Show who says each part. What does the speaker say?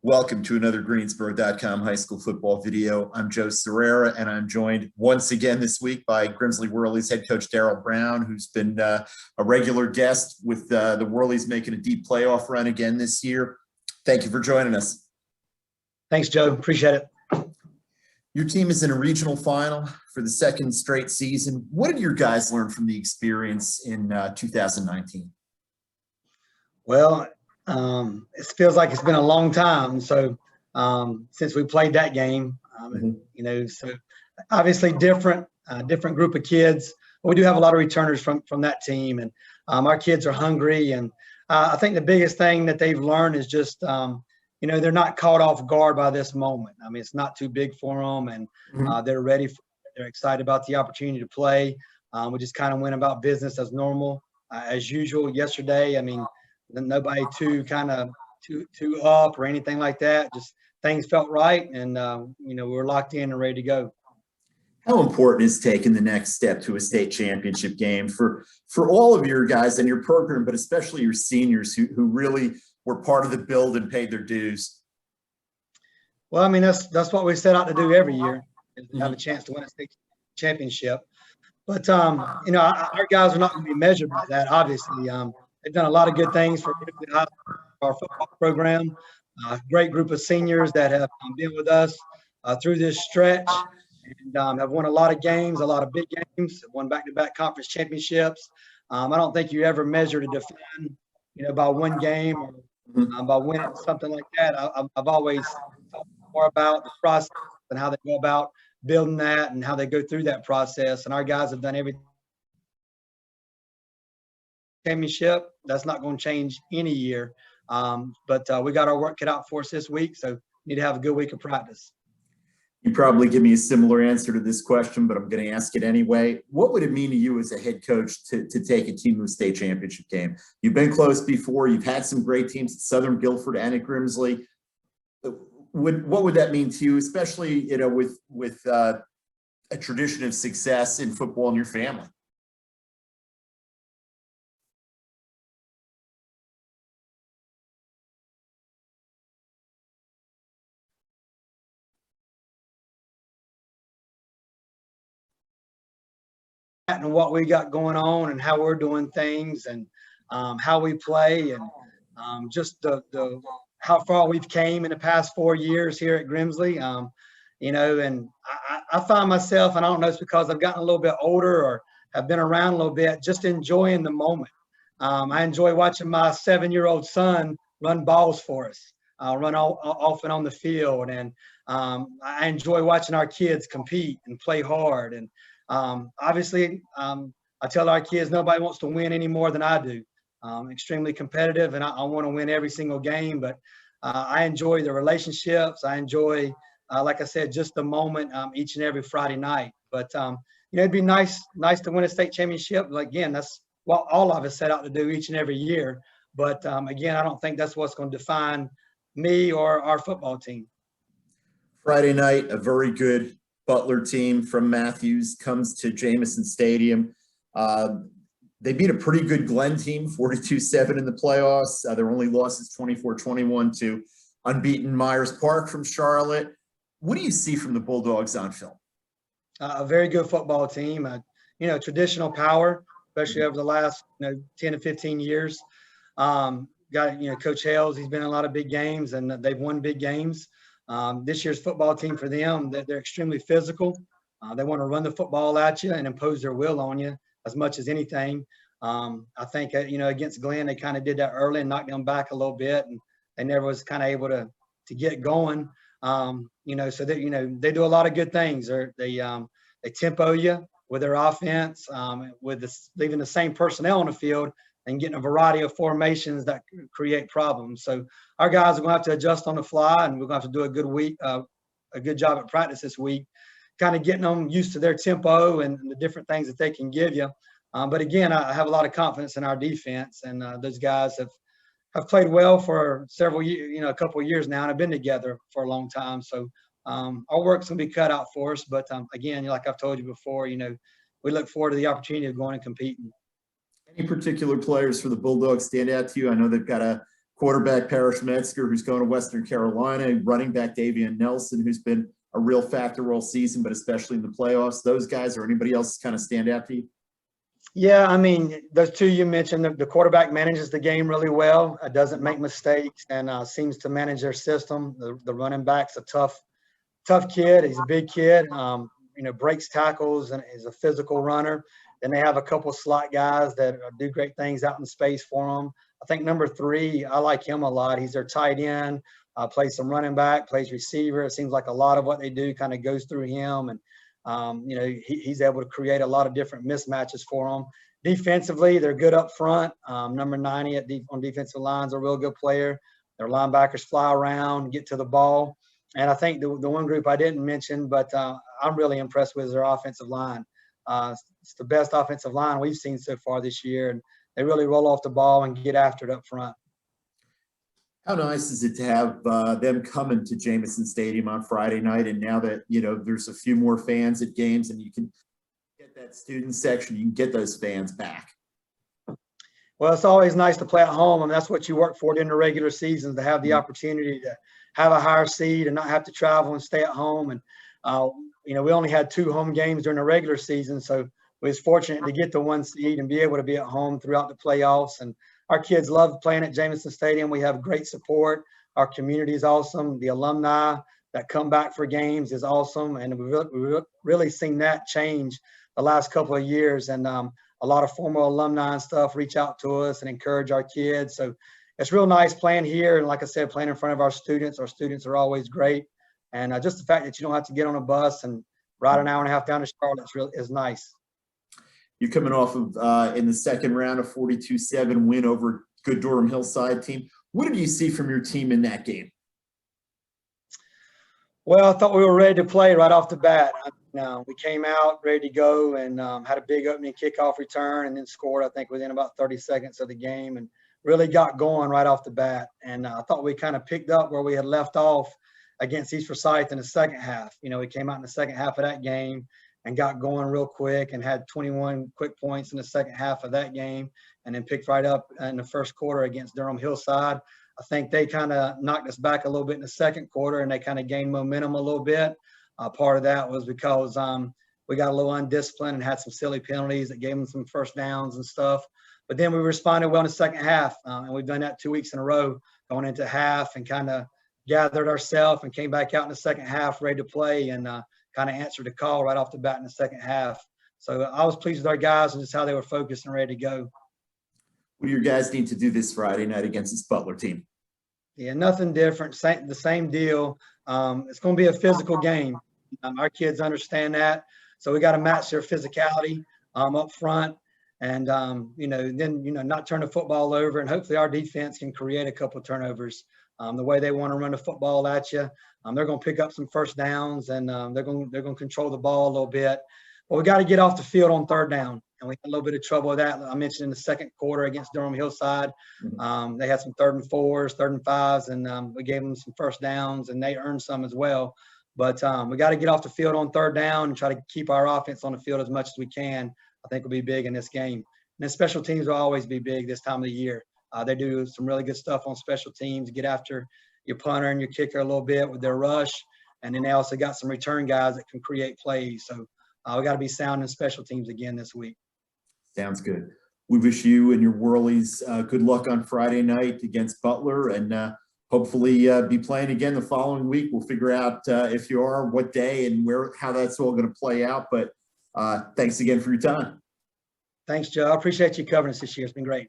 Speaker 1: Welcome to another Greensboro.com high school football video. I'm Joe Serrera, and I'm joined once again this week by Grimsley Whirlies head coach Darryl Brown, who's been a regular guest with the Whirlies making a deep playoff run again this year. Thank you for joining us.
Speaker 2: Thanks, Joe. Appreciate it.
Speaker 1: Your team is in a regional final for the second straight season. What did your guys learn from the experience in 2019?
Speaker 2: Well, it feels like it's been a long time. So since we played that game, so obviously different group of kids. We do have a lot of returners from that team, and our kids are hungry. And I think the biggest thing that they've learned is just, they're not caught off guard by this moment. I mean, it's not too big for them, and they're ready. They're excited about the opportunity to play. We just kind of went about business as normal, as usual yesterday. I mean, nobody too up or anything like that. Just things felt right, and we were locked in and ready to go.
Speaker 1: How important is taking the next step to a state championship game for all of your guys and your program, but especially your seniors who really were part of the build and paid their dues?
Speaker 2: Well, I mean, that's what we set out to do every year, is to have a chance to win a state championship. But our guys are not going to be measured by that, obviously. They've done a lot of good things for our football program. Great group of seniors that have been with us through this stretch, and have won a lot of games, a lot of big games, won back-to-back conference championships. I don't think you ever measure to define, by one game or by winning something like that. I've always thought more about the process and how they go about building that and how they go through that process. And our guys have done everything. Championship, that's not going to change any year, but we got our work cut out for us this week, so need to have a good week of practice.
Speaker 1: You probably give me a similar answer to this question, but I'm going to ask it anyway. What would it mean to you as a head coach to take a team to a state championship game? You've been close before. You've had some great teams at Southern Guilford and at Grimsley. What would that mean to you, especially with a tradition of success in football in your family?
Speaker 2: And what we got going on and how we're doing things, and how we play, and just the how far we've came in the past 4 years here at Grimsley. And I find myself, and I don't know if it's because I've gotten a little bit older or have been around a little bit, just enjoying the moment. I enjoy watching my 7-year-old son run balls for us, run off and on the field, and I enjoy watching our kids compete and play hard. And obviously, I tell our kids nobody wants to win any more than I do. Extremely competitive, and I want to win every single game. But I enjoy the relationships. I enjoy, like I said, just the moment each and every Friday night. But it'd be nice to win a state championship. Again, that's what all of us set out to do each and every year. But again, I don't think that's what's going to define me or our football team.
Speaker 1: Friday night, a very good Butler team from Matthews comes to Jamison Stadium. They beat a pretty good Glenn team, 42-7 in the playoffs. Their only loss is 24-21 to unbeaten Myers Park from Charlotte. What do you see from the Bulldogs on film?
Speaker 2: A very good football team. Traditional power, especially over the last 10 to 15 years. Got Coach Hales. He's been in a lot of big games, and they've won big games. This year's football team for them, they're extremely physical. They want to run the football at you and impose their will on you as much as anything. I think, against Glenn, they kind of did that early and knocked them back a little bit, and they never was kind of able to get going. So they do a lot of good things. They tempo you with their offense, leaving the same personnel on the field and getting a variety of formations that create problems. So our guys are going to have to adjust on the fly, and we're going to have to do a good job at practice this week, kind of getting them used to their tempo and the different things that they can give you. But again, I have a lot of confidence in our defense, and those guys have played well for several years, a couple of years now, and have been together for a long time. So our work's going to be cut out for us. But again, like I've told you before, we look forward to the opportunity of going and competing.
Speaker 1: Any particular players for the Bulldogs stand out to you? I know they've got a quarterback Parrish Metzger, who's going to Western Carolina, running back Davian Nelson, who's been a real factor all season, but especially in the playoffs. Those guys or anybody else kind of stand out to you?
Speaker 2: Yeah, I mean, those two you mentioned, the quarterback manages the game really well, doesn't make mistakes, and seems to manage their system. The running back's a tough kid. He's a big kid, breaks tackles and is a physical runner. Then they have a couple slot guys that do great things out in space for them. I think number 3, I like him a lot. He's their tight end, plays some running back, plays receiver. It seems like a lot of what they do kind of goes through him. And, he's able to create a lot of different mismatches for them. Defensively, they're good up front. Number 90 on defensive line is a real good player. Their linebackers fly around, get to the ball. And I think the one group I didn't mention, but I'm really impressed with, is their offensive line. It's the best offensive line we've seen so far this year, and they really roll off the ball and get after it up front.
Speaker 1: How nice is it to have them coming to Jamison Stadium on Friday night, and now that there's a few more fans at games, and you can get that student section, you can get those fans back.
Speaker 2: Well, it's always nice to play at home, and that's what you work for during the regular season, to have the opportunity to have a higher seed and not have to travel and stay at home. And we only had 2 home games during the regular season, so we was fortunate to get the 1 seed and be able to be at home throughout the playoffs. And our kids love playing at Jamison Stadium. We have great support. Our community is awesome. The alumni that come back for games is awesome, and we've really seen that change the last couple of years. And a lot of former alumni and stuff reach out to us and encourage our kids. So it's real nice playing here. And like I said, playing in front of our students are always great. And just the fact that you don't have to get on a bus and ride an hour and a half down to Charlotte is nice.
Speaker 1: You're coming off of, in the second round, a 42-7 win over good Durham Hillside team. What did you see from your team in that game?
Speaker 2: Well, I thought we were ready to play right off the bat. We came out ready to go and had a big opening kickoff return, and then scored, I think, within about 30 seconds of the game, and really got going right off the bat. And I thought we kind of picked up where we had left off against East Forsyth in the second half. We came out in the second half of that game and got going real quick and had 21 quick points in the second half of that game, and then picked right up in the first quarter against Durham Hillside. I think they kind of knocked us back a little bit in the second quarter, and they kind of gained momentum a little bit. Part of that was because we got a little undisciplined and had some silly penalties that gave them some first downs and stuff. But then we responded well in the second half, and we've done that 2 weeks in a row, going into half, and kind of gathered ourselves and came back out in the second half ready to play, and kind of answered the call right off the bat in the second half. So I was pleased with our guys and just how they were focused and ready to go.
Speaker 1: What do your guys need to do this Friday night against this Butler team?
Speaker 2: Yeah, nothing different. The same deal. It's going to be a physical game. Our kids understand that. So we got to match their physicality up front, and then not turn the football over. And hopefully our defense can create a couple of turnovers. The way they want to run the football at you, they're going to pick up some first downs, and they're going to control the ball a little bit. But we got to get off the field on third down, and we had a little bit of trouble with that. I mentioned in the second quarter against Durham Hillside, they had some 3rd and 4s, 3rd and 5s, and we gave them some first downs, and they earned some as well. But we got to get off the field on third down and try to keep our offense on the field as much as we can. I think will be big in this game. And then special teams will always be big this time of the year. They do some really good stuff on special teams, get after your punter and your kicker a little bit with their rush. And then they also got some return guys that can create plays. So we got to be sound in special teams again this week.
Speaker 1: Sounds good. We wish you and your Whirlies good luck on Friday night against Butler, and hopefully be playing again the following week. We'll figure out if you are, what day, and how that's all going to play out. But thanks again for your time.
Speaker 2: Thanks, Joe. I appreciate you covering us this year. It's been great.